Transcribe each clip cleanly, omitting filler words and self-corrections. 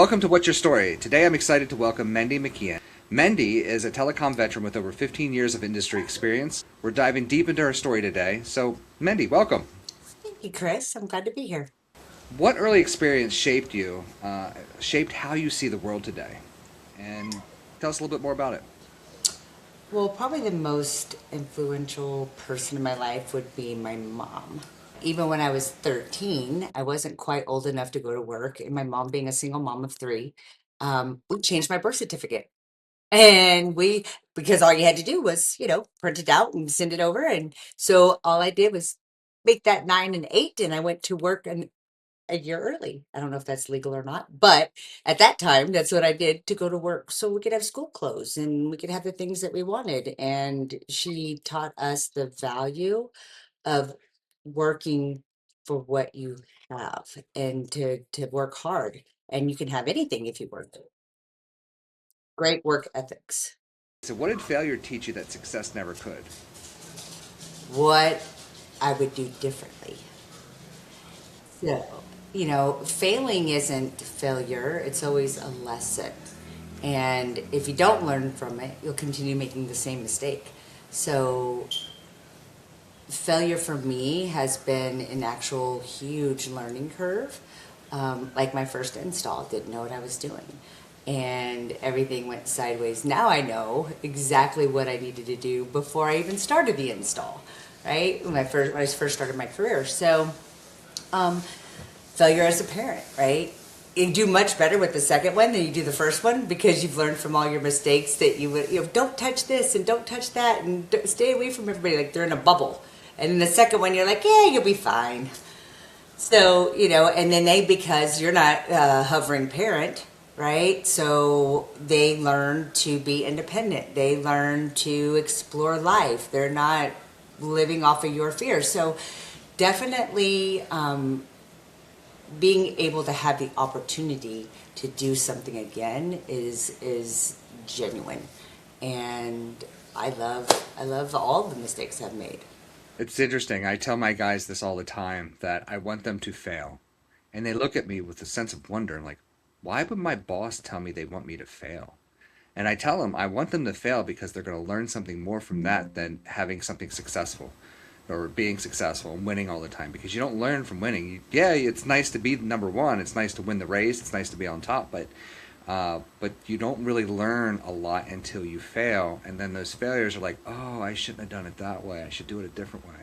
Welcome to What's Your Story? Today I'm excited to welcome Mendy McKeon. Mendy is a telecom veteran with over 15 years of industry experience. We're diving deep into her story today. So, Mendy, welcome. Thank you, Chris. I'm glad to be here. What early experience shaped you, shaped how you see the world today? And tell us a little bit more about it. Well, probably the most influential person in my life would be my mom. Even when I was 13, I wasn't quite old enough to go to work. And my mom, being a single mom of three, we changed my birth certificate. And because all you had to do was, print it out and send it over. And so all I did was make that 9 and 8, and I went to work a year early. I don't know if that's legal or not, but at that time, that's what I did to go to work so we could have school clothes and we could have the things that we wanted. And she taught us the value of working for what you have and to work hard. And you can have anything if you work. Great work ethics. So, what did failure teach you that success never could? What I would do differently. So, failing isn't failure, it's always a lesson. And if you don't learn from it, you'll continue making the same mistake. So, failure for me has been an actual huge learning curve. Like my first install, didn't know what I was doing. And everything went sideways. Now I know exactly what I needed to do before I even started the install, right? When I first started my career. So, um, failure as a parent, right? You do much better with the second one than you do the first one because you've learned from all your mistakes that don't touch this and don't touch that and stay away from everybody, like they're in a bubble. And in the second one, you're like, yeah, you'll be fine. So, and then because you're not a hovering parent, right? So they learn to be independent. They learn to explore life. They're not living off of your fears. So definitely, being able to have the opportunity to do something again is genuine, and I love all the mistakes I've made. It's interesting. I tell my guys this all the time that I want them to fail. And they look at me with a sense of wonder and like, why would my boss tell me they want me to fail? And I tell them I want them to fail because they're going to learn something more from that than having something successful or being successful and winning all the time. Because you don't learn from winning. Yeah, it's nice to be number one. It's nice to win the race. It's nice to be on top. But you don't really learn a lot until you fail. And then those failures are like, oh, I shouldn't have done it that way. I should do it a different way.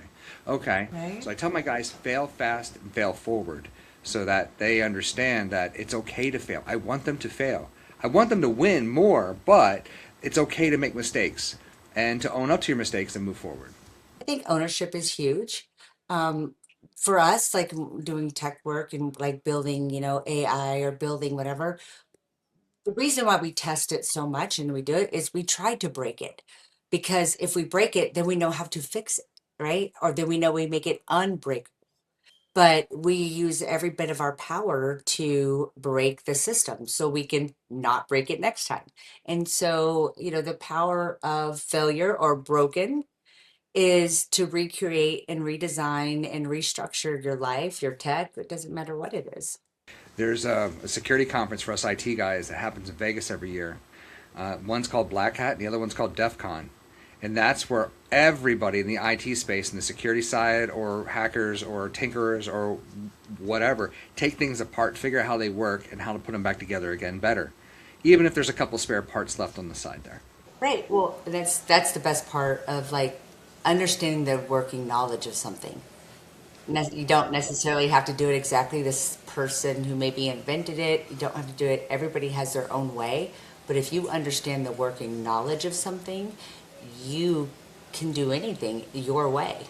Okay. Right. So I tell my guys fail fast and fail forward so that they understand that it's okay to fail. I want them to fail. I want them to win more, but it's okay to make mistakes and to own up to your mistakes and move forward. I think ownership is huge. um, for us, like doing tech work and like building, AI or building whatever. The reason why we test it so much and we do it is we try to break it, because if we break it, then we know how to fix it, right? Or then we know we make it unbreakable. But we use every bit of our power to break the system so we can not break it next time. And so, the power of failure or broken is to recreate and redesign and restructure your life, your tech. It doesn't matter what it is. There's a security conference for us IT guys that happens in Vegas every year. One's called Black Hat, and the other one's called DEF CON. And that's where everybody in the IT space, in the security side, or hackers, or tinkerers, or whatever, take things apart, figure out how they work, and how to put them back together again better. Even if there's a couple spare parts left on the side there. Right. Well, that's the best part of like understanding the working knowledge of something. You don't necessarily have to do it exactly this person who maybe invented it. You don't have to do it. Everybody has their own way. But if you understand the working knowledge of something, you can do anything your way.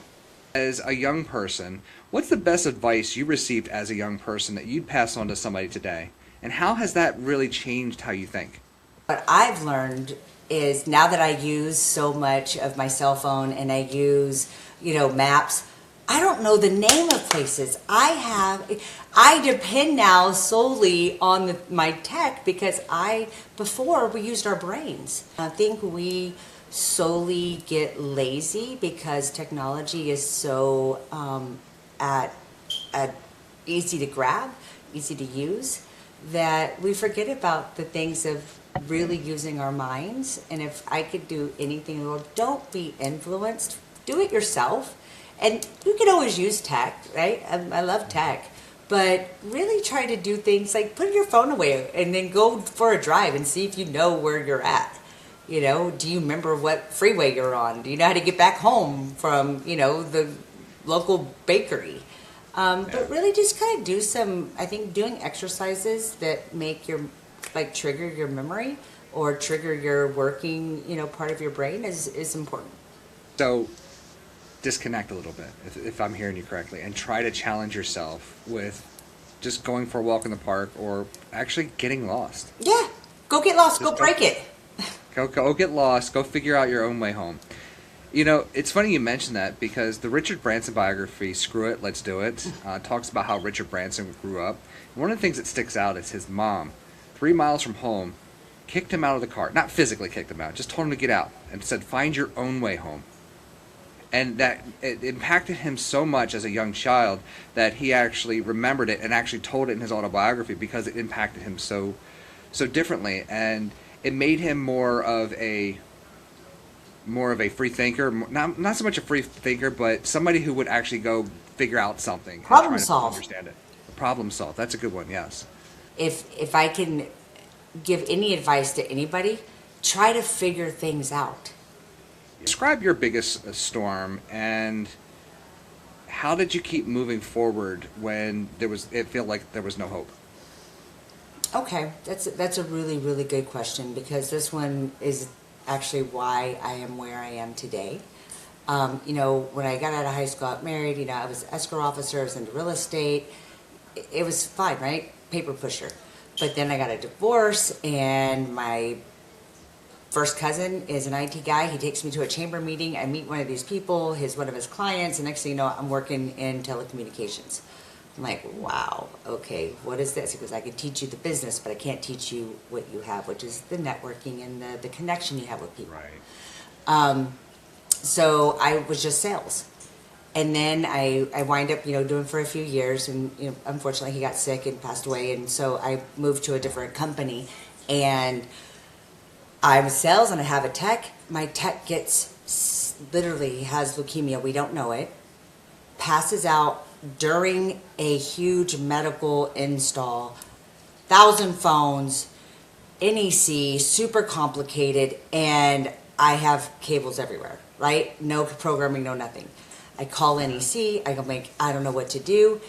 As a young person, what's the best advice you received as a young person that you'd pass on to somebody today? And how has that really changed how you think? What I've learned is now that I use so much of my cell phone and I use, maps, I don't know the name of places. I depend now solely on my tech because before we used our brains. I think we solely get lazy because technology is so at easy to grab, easy to use. that we forget about the things of really using our minds. And if I could do anything in the world, don't be influenced. Do it yourself. And you can always use tech, right? I love tech. But really try to do things like put your phone away and then go for a drive and see if you know where you're at. You know, do you remember what freeway you're on? Do you know how to get back home from, the local bakery? Yeah. But really just kind of do some, I think doing exercises that make like trigger your memory or trigger your working, part of your brain is important. So disconnect a little bit, if I'm hearing you correctly, and try to challenge yourself with just going for a walk in the park or actually getting lost. Yeah. Go get lost. Go Just go, break it. go get lost. Go figure out your own way home. It's funny you mentioned that because the Richard Branson biography, Screw It, Let's Do It, talks about how Richard Branson grew up. And one of the things that sticks out is his mom, 3 miles from home, kicked him out of the car. Not physically kicked him out, just told him to get out and said, find your own way home. And that it impacted him so much as a young child that he actually remembered it and actually told it in his autobiography because it impacted him so differently, and it made him more of a free thinker, not so much a free thinker, but somebody who would actually go figure out something and Problem try to solve. understand it. Problem solve. That's a good one. Yes. If I can give any advice to anybody, try to figure things out. Describe your biggest storm and how did you keep moving forward when it felt like there was no hope? Okay, that's a really really good question because this one is actually why I am where I am today. When I got out of high school, I got married. I was an escrow officer. I was into real estate. It was fine, right? Paper pusher. But then I got a divorce, and my first cousin is an IT guy. He takes me to a chamber meeting. I meet one of these people, one of his clients, and next thing you know, I'm working in telecommunications. I'm like, wow, okay, what is this? He goes, I can teach you the business, but I can't teach you what you have, which is the networking and the connection you have with people. Right. So I was just sales. And then I wind up, doing for a few years, and unfortunately he got sick and passed away, and so I moved to a different company, and I'm sales and I have a tech. My tech literally has leukemia. We don't know it. Passes out during a huge medical install. 1,000 phones, NEC, super complicated, and I have cables everywhere, right? No programming, no nothing. I call NEC. I go, I don't know what to do.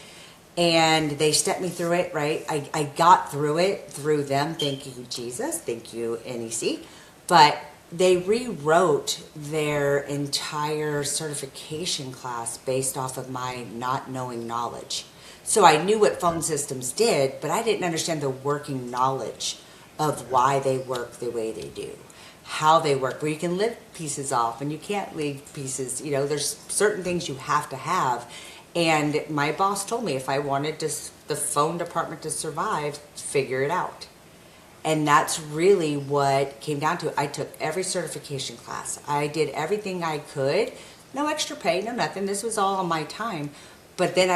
And they stepped me through it, right? I got through it through them. Thank you, Jesus. Thank you, NEC. But they rewrote their entire certification class based off of my not knowing knowledge. So I knew what phone systems did, but I didn't understand the working knowledge of why they work the way they do, how they work, where you can lift pieces off and you can't leave pieces. There's certain things you have to have. And my boss told me if I wanted the phone department to survive, figure it out. And that's really what came down to it. I took every certification class. I did everything I could. No extra pay, no nothing. This was all on my time. But then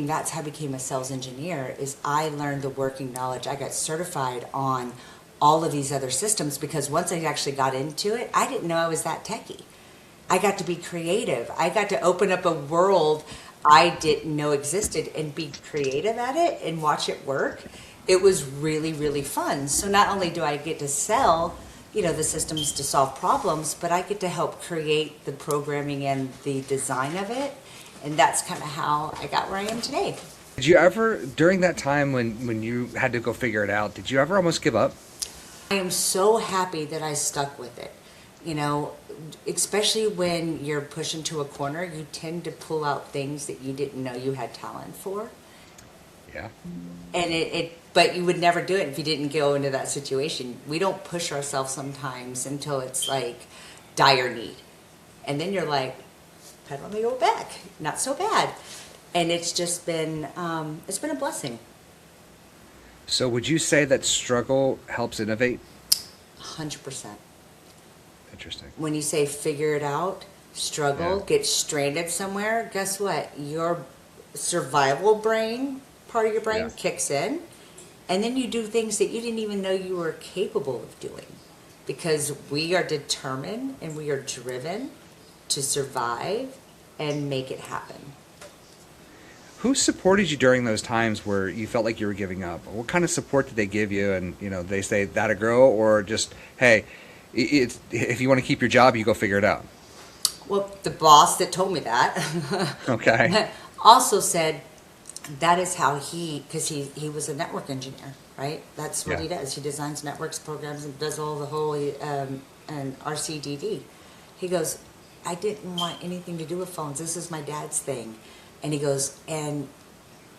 that's how I became a sales engineer, is I learned the working knowledge. I got certified on all of these other systems because once I actually got into it, I didn't know I was that techie. I got to be creative. I got to open up a world I didn't know existed and be creative at it and watch it work. It was really, really fun. So not only do I get to sell, the systems to solve problems, but I get to help create the programming and the design of it. And that's kind of how I got where I am today. Did you ever, during that time when you had to go figure it out, did you ever almost give up? I am so happy that I stuck with it. Especially when you're pushed into a corner, you tend to pull out things that you didn't know you had talent for. Yeah. And but you would never do it if you didn't go into that situation. We don't push ourselves sometimes until it's like dire need. And then you're like, pedal me go back. Not so bad. And it's just been, it's been a blessing. So would you say that struggle helps innovate? 100%. Interesting. When you say figure it out, struggle, Yeah. get stranded somewhere, guess what? Your survival brain, part of your brain, Yeah. kicks in, And then you do things that you didn't even know you were capable of doing, because we are determined and we are driven to survive and make it happen. Who supported you during those times where you felt like you were giving up? What kind of support did they give you? And they say that a girl, or just, hey, if you want to keep your job, you go figure it out. Well, the boss that told me that Okay. also said that is how because he was a network engineer, right? That's what Yeah. he does. He designs networks, programs, and does all the whole and RCDD. He goes, I didn't want anything to do with phones. This is my dad's thing. And he goes, and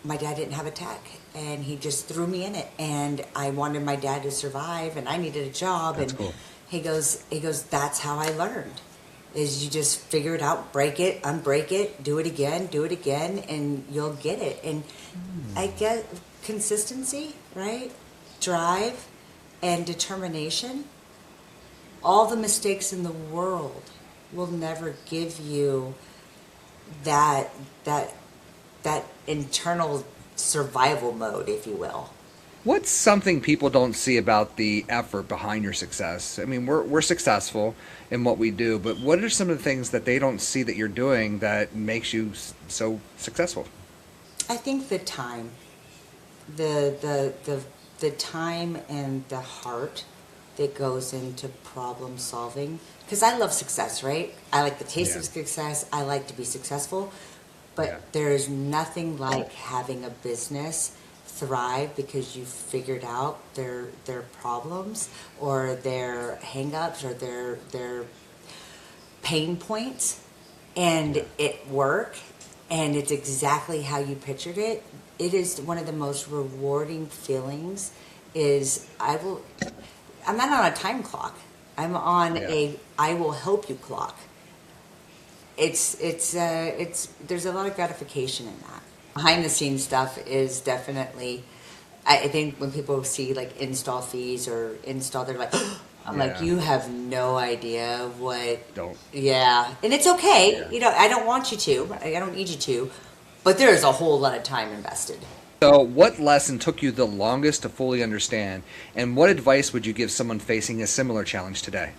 my dad didn't have a tech, and he just threw me in it, and I wanted my dad to survive, and I needed a job. That's And cool. he goes, that's how I learned, is you just figure it out, break it, unbreak it, do it again, and you'll get it. And I get consistency, right? Drive and determination. All the mistakes in the world will never give you that that that internal survival mode, if you will. What's something people don't see about the effort behind your success? I mean, we're successful in what we do, but what are some of the things that they don't see that you're doing that makes you so successful? I think the time, the time and the heart that goes into problem solving. Because I love success, right? I like the taste Yeah. of success. I like to be successful. But Yeah. there is nothing like having a business thrive because you figured out their problems or their hangups or their pain points, and it work, and it's exactly how you pictured it. It is one of the most rewarding feelings. Is I'm not on a time clock. I'm on Yeah. a I will help you clock. It's there's a lot of gratification in that. Behind the scenes stuff is definitely, I think when people see like install fees or install, they're like, I'm like, Yeah. you have no idea what. Don't. Yeah, and it's okay. Yeah. I don't want you to. I don't need you to, but there is a whole lot of time invested. So, what lesson took you the longest to fully understand, and what advice would you give someone facing a similar challenge today?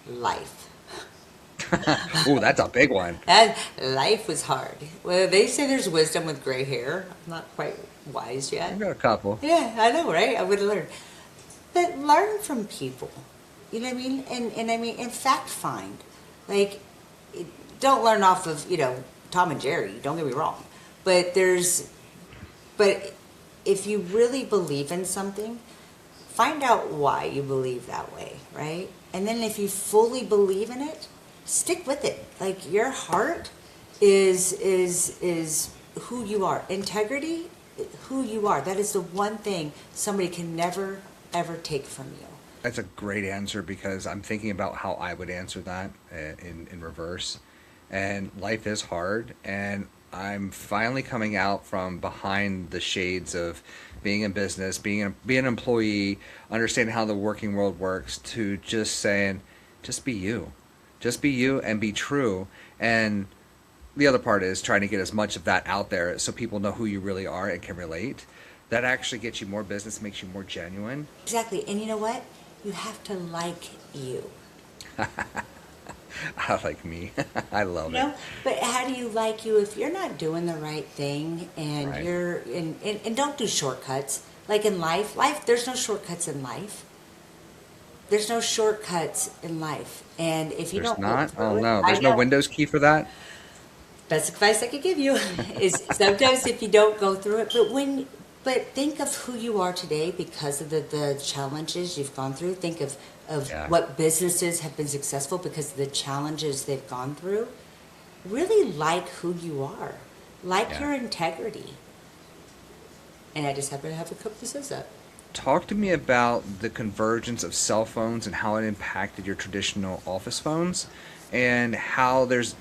Life. Ooh, that's a big one. And life was hard. Well, they say there's wisdom with gray hair. I'm not quite wise I've yet. got a couple. Yeah, I know, right? I would learn. But learn from people. You know what I mean? And I mean, and fact find. Like, don't learn off of, Tom and Jerry. Don't get me wrong. But but if you really believe in something, find out why you believe that way, right? And then if you fully believe in it, stick with it. Like your heart is who you are. Integrity, who you are. That is the one thing somebody can never ever take from you. That's a great answer because I'm thinking about how I would answer that in reverse. And life is hard, and I'm finally coming out from behind the shades of being in business, being an employee, understanding how the working world works, to just saying, just be you, and be true. And the other part is trying to get as much of that out there so people know who you really are and can relate. That actually gets you more business, makes you more genuine. Exactly. And you know what? You have to like you. I like me. I love it. No, but how do you like you if you're not doing the right thing and Right. and don't do shortcuts. Like in life, there's no shortcuts in life. There's no shortcuts in life. And if you There's don't look not? Oh through it, no, I there's no know. Windows key for that? Best advice I could give you is sometimes if you don't go through it, but think of who you are today because of the challenges you've gone through. Think of Yeah. what businesses have been successful because of the challenges they've gone through. Really like who you are. Like Yeah. your integrity. And I just happen to have a cup that says that. Talk to me about the convergence of cell phones and how it impacted your traditional office phones, and how there's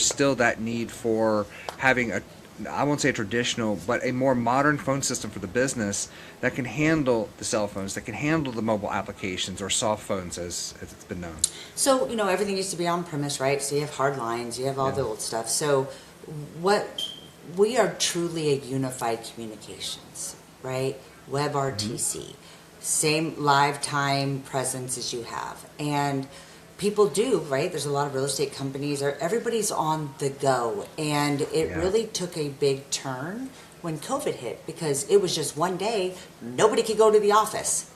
still that need for having a, I won't say a traditional, but a more modern phone system for the business that can handle the cell phones, that can handle the mobile applications or soft phones as it's been known. So, everything used to be on premise, right? So you have hard lines, you have all Yeah. the old stuff. So what we are truly a unified communications, right? Hmm. WebRTC, same live time presence as you have. And people do, right? There's a lot of real estate companies, or everybody's on the go. And it Yeah. really took a big turn when COVID hit because it was just one day, nobody could go to the office,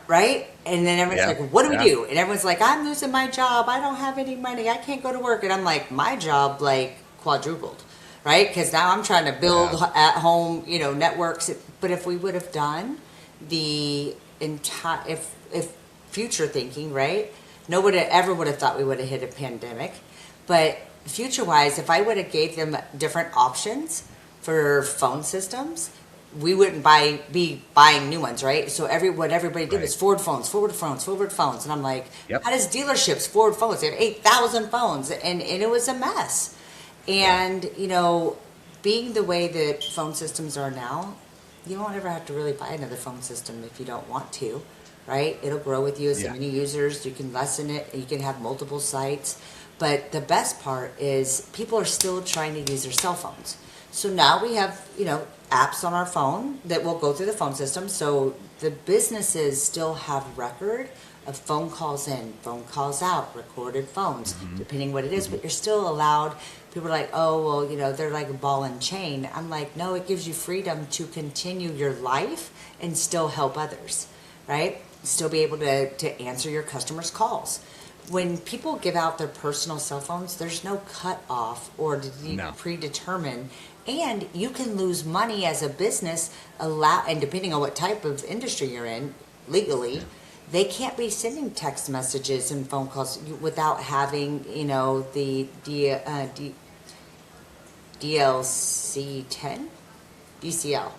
right? And then everyone's Yeah. like, what do we Yeah. do? And everyone's like, I'm losing my job. I don't have any money. I can't go to work. And I'm like, my job like quadrupled, right? Because now I'm trying to build Yeah. at home, networks. But if we would have done the entire, if future thinking, right? Nobody ever would have thought we would have hit a pandemic. But future wise, if I would have gave them different options for phone systems, we wouldn't be buying new ones, right? So what everybody did Right. was forward phones, forward phones, forward phones, and I'm like, Yep. how does dealerships forward phones? They have 8,000 phones, and it was a mess. Yeah. And being the way that phone systems are now, you don't ever have to really buy another phone system if you don't want to, right? It'll grow with you as Yeah. many users. You can lessen it. You can have multiple sites. But the best part is people are still trying to use their cell phones. So now we have, apps on our phone that will go through the phone system. So the businesses still have record of phone calls in, phone calls out, recorded phones, Hmm. depending what it is. Hmm. But you're still allowed. People are like, oh, well, they're like a ball and chain. I'm like, no, it gives you freedom to continue your life and still help others, right? Still be able to answer your customers' calls. When people give out their personal cell phones, there's no cut off or No. predetermined, and you can lose money as a business. And depending on what type of industry you're in, legally, Yeah. they can't be sending text messages and phone calls without having the DLC 10, DCL.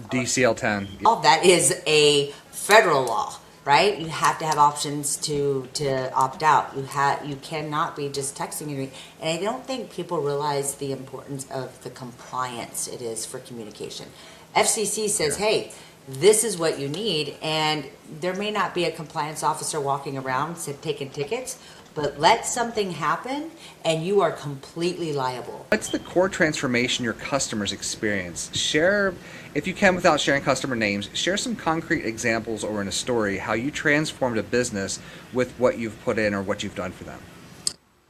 DCL 10. All that is a federal law, right? You have to have options to opt out. You cannot be just texting me. And I don't think people realize the importance of the compliance it is for communication. FCC says, Sure. hey, this is what you need, and there may not be a compliance officer walking around taking tickets, but let something happen and you are completely liable. What's the core transformation your customers experience? Share, if you can, without sharing customer names, share some concrete examples or in a story how you transformed a business with what you've put in or what you've done for them.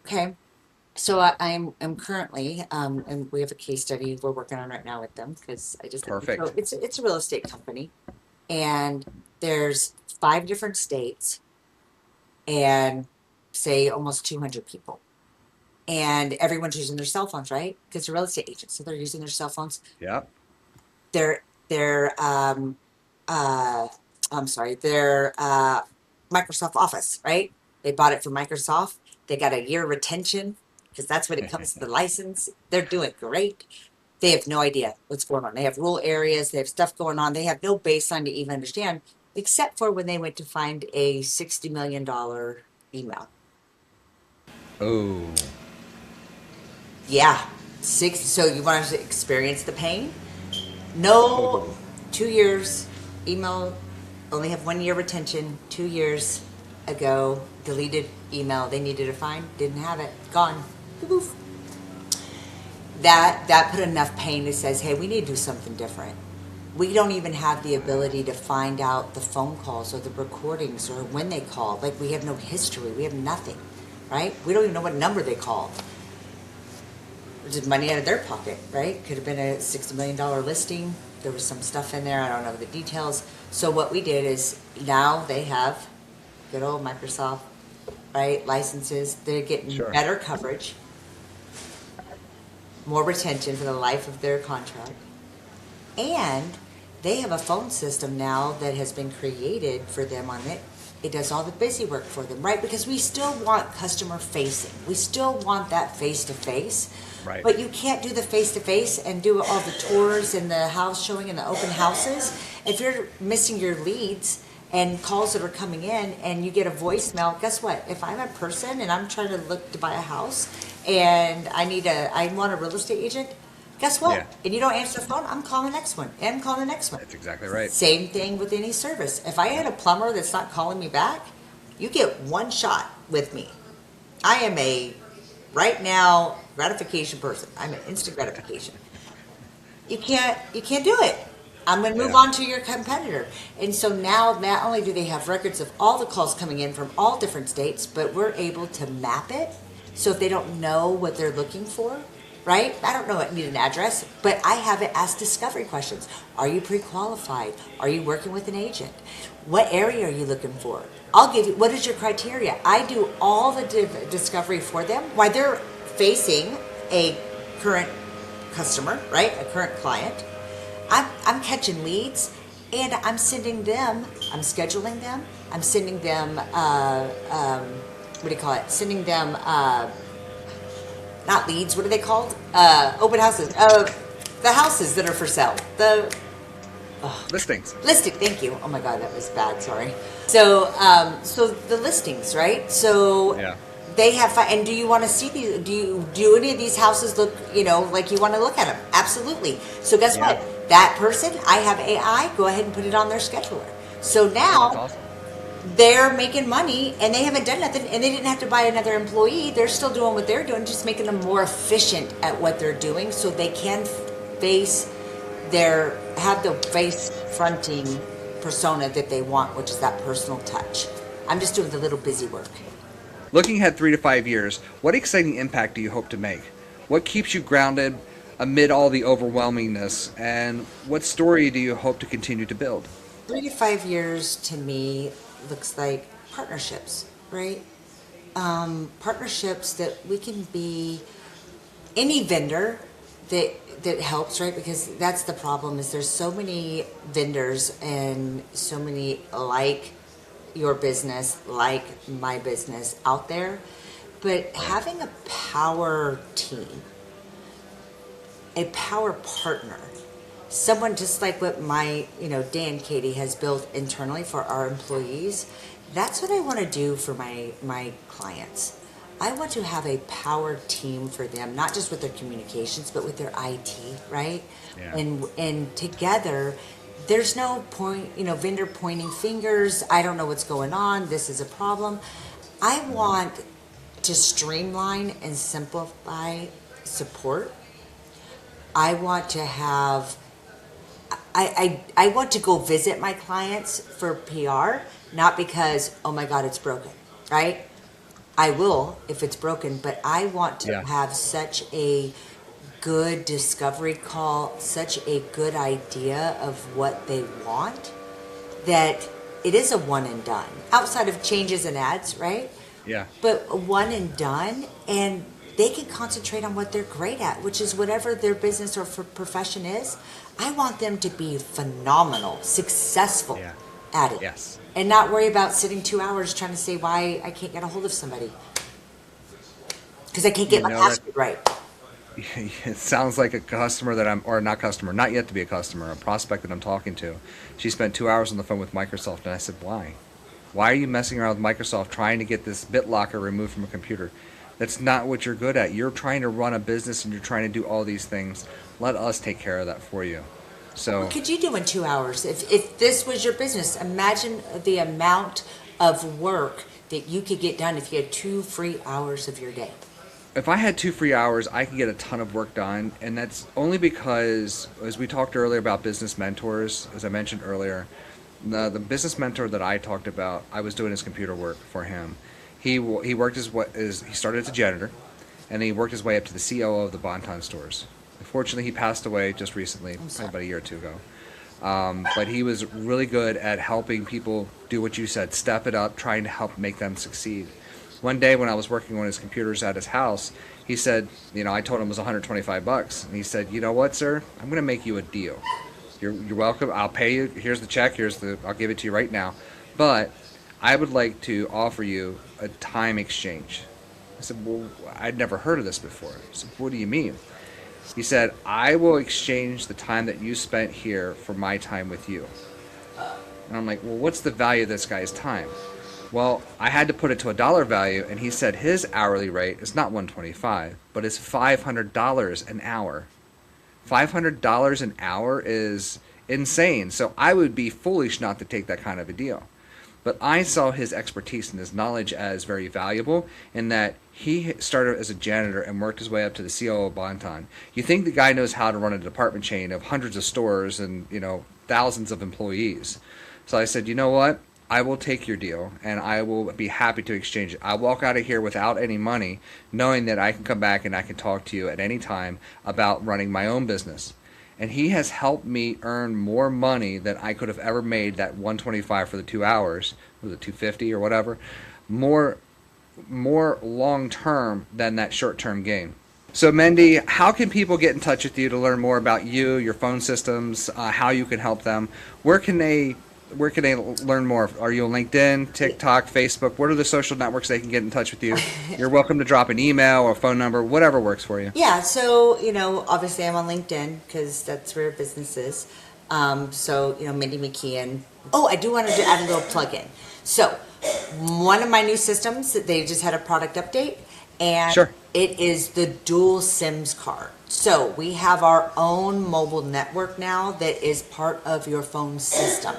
Okay. So I'm currently, and we have a case study we're working on right now with them because I just so Perfect. it's a real estate company, and there's 5 different states and say almost 200 people, and everyone's using their cell phones, right? Because they're real estate agents, so they're using their cell phones. Yep. Their uh I'm sorry, their Microsoft Office, right? They bought it from Microsoft. They got a year retention because that's what it comes to the license. They're doing great. They have no idea what's going on. They have rural areas, they have stuff going on. They have no baseline to even understand, except for when they went to find a $60 million email. Oh. Yeah. So you want to experience the pain? No, Oh. 2 years email, only have 1 year retention. 2 years ago, deleted email they needed to find, didn't have it, gone. Poof. That put enough pain that says, hey, we need to do something different. We don't even have the ability to find out the phone calls or the recordings or when they called. Like, we have no history. We have nothing, right? We don't even know what number they called. Which is money out of their pocket, right? Could have been a $60 million listing. There was some stuff in there. I don't know the details. So what we did is now they have good old Microsoft, right? Licenses. They're getting Sure. better coverage, more retention for the life of their contract. And they have a phone system now that has been created for them on it. It does all the busy work for them, right? Because we still want customer facing. We still want that face to face. Right. But you can't do the face to face and do all the tours and the house showing and the open houses if you're missing your leads and calls that are coming in and you get a voicemail. Guess what? If I'm a person and I'm trying to look to buy a house and I want a real estate agent, guess what? Yeah. And you don't answer the phone, I'm calling the next one. And I'm calling the next one. That's exactly right. Same thing with any service. If I had a plumber that's not calling me back, you get one shot with me. I am a right now gratification person. I'm an instant gratification. You can't do it. I'm going to move Yeah. on to your competitor. And so now, not only do they have records of all the calls coming in from all different states, but we're able to map it. So if they don't know what they're looking for, right? I don't know, I need an address, but I have it ask discovery questions. Are you pre-qualified? Are you working with an agent? What area are you looking for? I'll give you, what is your criteria? I do all the discovery for them while they're facing a current customer, right? A current client. I'm catching leads and I'm sending them, I'm scheduling them, I'm sending them, what do you call it? Sending them, not leads, what are they called? Open houses. The houses that are for sale. The Listings. listing, thank you. Oh my God, that was bad, sorry. So the listings, right? So Yeah. they have, and do you want to see these? Do any of these houses look, like you want to look at them? Absolutely. So guess Yeah. what? That person, I have AI, go ahead and put it on their scheduler. So Oh, that's now awesome. they're making money and they haven't done nothing and they didn't have to buy another employee. They're still doing what they're doing, just making them more efficient at what they're doing so they can face have the face fronting persona that they want, which is that personal touch. I'm just doing the little busy work. Looking ahead 3 to 5 years, what exciting impact do you hope to make? What keeps you grounded amid all the overwhelmingness? And what story do you hope to continue to build? 3 to 5 years to me looks like partnerships, right? Partnerships that we can be any vendor that helps, right? Because that's the problem is there's so many vendors and so many like your business, like my business out there. But Yeah. having a power team, a power partner, someone just like what my, Dan Katie has built internally for our employees, that's what I want to do for my clients. I want to have a power team for them, not just with their communications, but with their IT, right? Yeah. And together, there's no point, vendor pointing fingers. I don't know what's going on. This is a problem. I want to streamline and simplify support. I want to have I want to go visit my clients for PR, not because, oh my God, it's broken, right? I will if it's broken, but I want to Yeah. have such a good discovery call, such a good idea of what they want that it is a one and done outside of changes and ads, right? Yeah. But a one and done, and they can concentrate on what they're great at, which is whatever their business or profession is. I want them to be phenomenal, successful Yeah. at it, Yes. and not worry about sitting 2 hours trying to say why I can't get a hold of somebody because I can't get You my know that password right. it sounds like a customer that I'm, or not customer, not yet to be a customer, a prospect that I'm talking to. She spent 2 hours on the phone with Microsoft, and I said, why? Why are you messing around with Microsoft trying to get this BitLocker removed from a computer? That's not what you're good at. You're trying to run a business and you're trying to do all these things. Let us take care of that for you. What So could you do in 2 hours if this was your business? Imagine the amount of work that you could get done if you had 2 free hours of your day. if I had 2 free hours, I could get a ton of work done, and that's only because, as we talked earlier about business mentors, as I mentioned earlier, the business mentor that I talked about, I was doing his computer work for him. He worked he started as a janitor, and he worked his way up to the COO of the Bonton stores. Unfortunately, he passed away just recently, I'm probably sorry. about a year or two ago. But he was really good at helping people do what you said, step it up, trying to help make them succeed. One day when I was working on his computers at his house, he said, I told him it was 125 bucks, and he said, you know what, sir, I'm going to make you a deal. You're welcome. I'll pay you. Here's the check. I'll give it to you right now. But I would like to offer you a time exchange. I said, well, I'd never heard of this before. I said, what do you mean? He said, I will exchange the time that you spent here for my time with you. And I'm like, well, what's the value of this guy's time? Well, I had to put it to a dollar value, and he said his hourly rate is not 125, but it's $500 an hour. $500 an hour is insane. So I would be foolish not to take that kind of a deal. But I saw his expertise and his knowledge as very valuable in that he started as a janitor and worked his way up to the COO of Bonton. You think the guy knows how to run a department chain of hundreds of stores and, thousands of employees. So I said, you know what? I will take your deal and I will be happy to exchange it. I'll walk out of here without any money, knowing that I can come back and I can talk to you at any time about running my own business. And he has helped me earn more money than I could have ever made that 125 for the 2 hours, was it 250 or whatever, more long term than that short term gain. So Mendy, how can people get in touch with you to learn more about you, your phone systems, how you can help them? Where can they learn more? Are you on LinkedIn, TikTok, Facebook? What are the social networks they can get in touch with you? You're welcome to drop an email or a phone number, whatever works for you. Yeah, so, obviously I'm on LinkedIn because that's where business is. Mindy McKeon. Oh, I do want to add a little plug-in. So, one of my new systems, they just had a product update, and Sure. it is the dual SIMs card. So, we have our own mobile network now that is part of your phone system.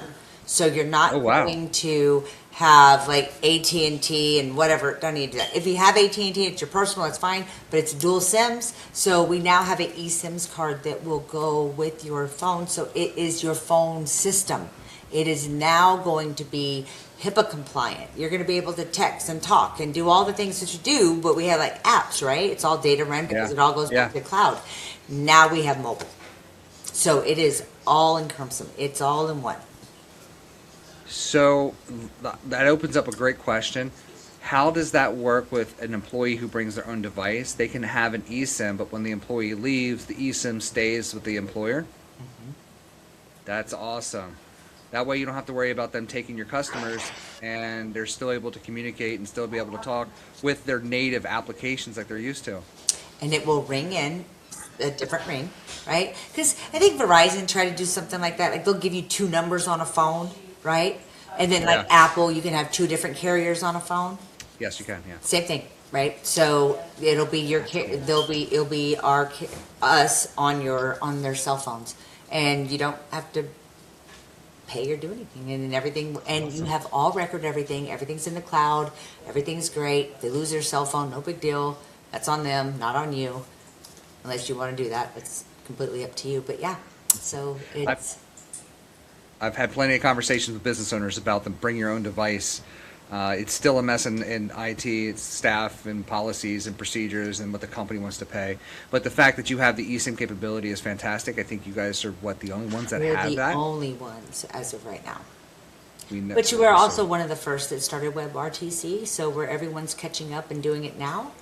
So you're not Oh, wow. going to have like AT&T and whatever. Don't need to do that. If you have AT&T, it's your personal, it's fine. But it's dual SIMs. So we now have an eSIMs card that will go with your phone. So it is your phone system. It is now going to be HIPAA compliant. You're going to be able to text and talk and do all the things that you do. But we have like apps, right? It's all data run because it all goes back to the cloud. Now we have mobile. So it is all encompassing. It's all in one. So that opens up a great question. How does that work with an employee who brings their own device? They can have an eSIM, but when the employee leaves, the eSIM stays with the employer? Mm-hmm. That's awesome. That way you don't have to worry about them taking your customers, and they're still able to communicate and still be able to talk with their native applications like they're used to. And it will ring in a different ring, right? Because I think Verizon tried to do something like that. Like they'll give you two numbers on a phone, right? And then like Apple, you can have two different carriers on a phone. Yes, you can. Yeah. Same thing, right? So it'll be it'll be us on their cell phones, and you don't have to pay or do anything, and everything, and you have all record everything. Everything's in the cloud. Everything's great. If they lose their cell phone, no big deal. That's on them, not on you. Unless you want to do that, it's completely up to you. But yeah, so it's. I've had plenty of conversations with business owners about them. Bring your own device. It's still a mess in IT, it's staff and policies and procedures and what the company wants to pay. But the fact that you have the eSIM capability is fantastic. I think you guys are the only ones that have that. We're the only ones as of right now. But you were also one of the first that started WebRTC, so where everyone's catching up and doing it now.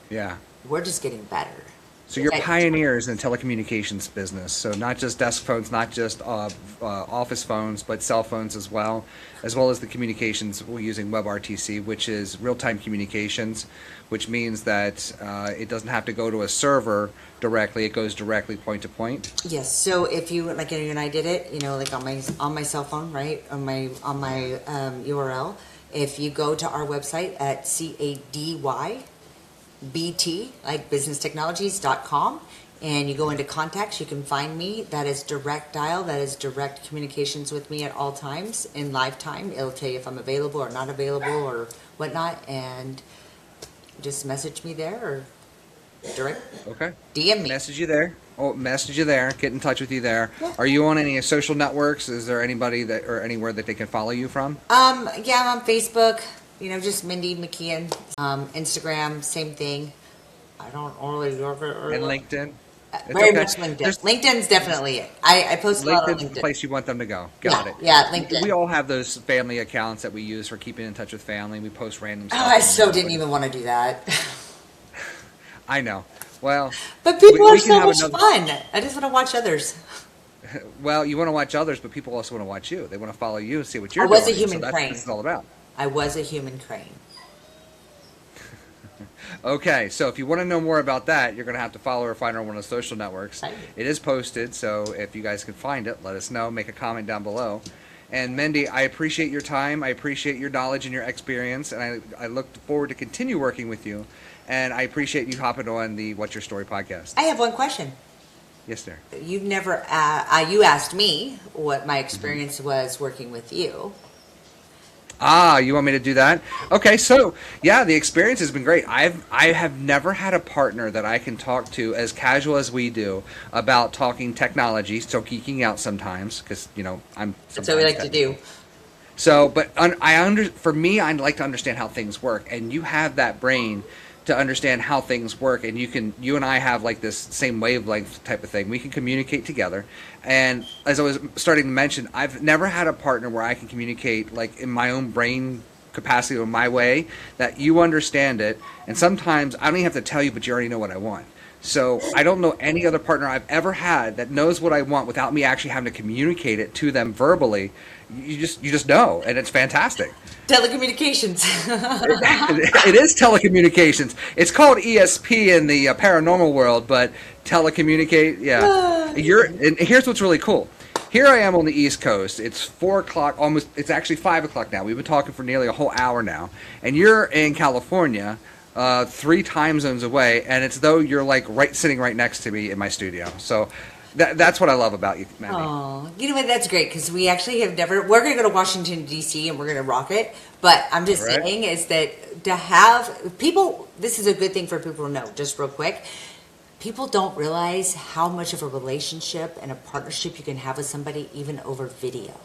Yeah. We're just getting better. So you're pioneers in the telecommunications business. So not just desk phones, not just office phones, but cell phones as well as the communications we're using WebRTC, which is real-time communications, which means that it doesn't have to go to a server directly. It goes directly point to point. Yes. So if you like, you and I did it, like on my cell phone, right, on my URL. If you go to our website at CADYBT, like businesstechnologies.com, and you go into contacts, you can find me. That is direct dial. That is direct communications with me at all times in live time. It'll tell you if I'm available or not available or whatnot, and just message me there or direct DM me. Message you there. Get in touch with you there. Yeah. Are you on any social networks? Is there anybody or anywhere that they can follow you from? Yeah, I'm on Facebook. Just Mindy McKeon. Instagram, same thing. I don't really. And LinkedIn. Very much LinkedIn. LinkedIn's definitely it. I post a lot on LinkedIn. LinkedIn's the place you want them to go. Got it. Yeah, LinkedIn. We all have those family accounts that we use for keeping in touch with family. We post random stuff. Oh, I so didn't even want to do that. I know. Well, but people are so much fun. I just want to watch others. Well, you want to watch others, but people also want to watch you. They want to follow you and see what you're doing. I was a human crane. That's what it's all about. I was a human crane. Okay, so if you want to know more about that, you're going to have to follow or find her on one of the social networks. It is posted, so if you guys can find it, let us know. Make a comment down below. And Mendy, I appreciate your time. I appreciate your knowledge and your experience, and I look forward to continue working with you. And I appreciate you hopping on the What's Your Story podcast. I have one question. Yes, sir. You've never, you asked me what my experience was working with you. Ah, you want me to do that? Okay, so yeah, the experience has been great. I have never had a partner that I can talk to as casual as we do about talking technology. So geeking out sometimes because I'm That's what we sometimes like to do. technical. So, but for me, I like to understand how things work, and you have that brain to understand how things work, and you and I have like this same wavelength type of thing. We can communicate together, and as I was starting to mention, I've never had a partner where I can communicate like in my own brain capacity or my way that you understand it, and sometimes I don't even have to tell you, but you already know what I want. So I don't know any other partner I've ever had that knows what I want without me actually having to communicate it to them verbally. You just know, and it's fantastic. Telecommunications. It is telecommunications. It's called ESP in the paranormal world, but telecommunicate, yeah. And here's what's really cool. Here I am on the East Coast. It's 4 o'clock, almost. It's actually 5 o'clock now. We've been talking for nearly a whole hour now, and you're in California, 3 time zones away, and it's though you're like sitting right next to me in my studio. So that's what I love about you, Mandy. Oh, you know what? That's great because we actually have never. We're going to go to Washington D.C. and we're going to rock it. But I'm All just right. saying is that to have people. This is a good thing for people to know. Just real quick, people don't realize how much of a relationship and a partnership you can have with somebody even over video.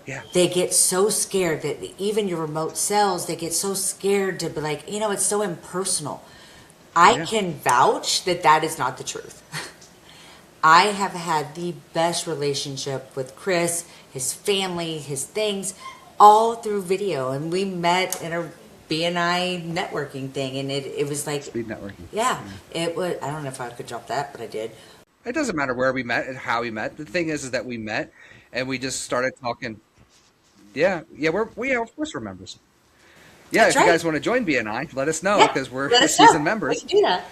Yeah. They get so scared that even your remote cells, they get so scared to be like, it's so impersonal. I Yeah. can vouch that that is not the truth. I have had the best relationship with Chris, his family, his things, all through video. And we met in a BNI networking thing. And it was like, Speed networking. yeah, Yeah. it was, I don't know if I could drop that, but I did. It doesn't matter where we met and how we met. The thing is that we met and we just started talking. Yeah, yeah, we of course we're members. Yeah, That's if you right. guys want to join BNI, let us know Yeah. because we're Let us know. seasoned We members. can do that.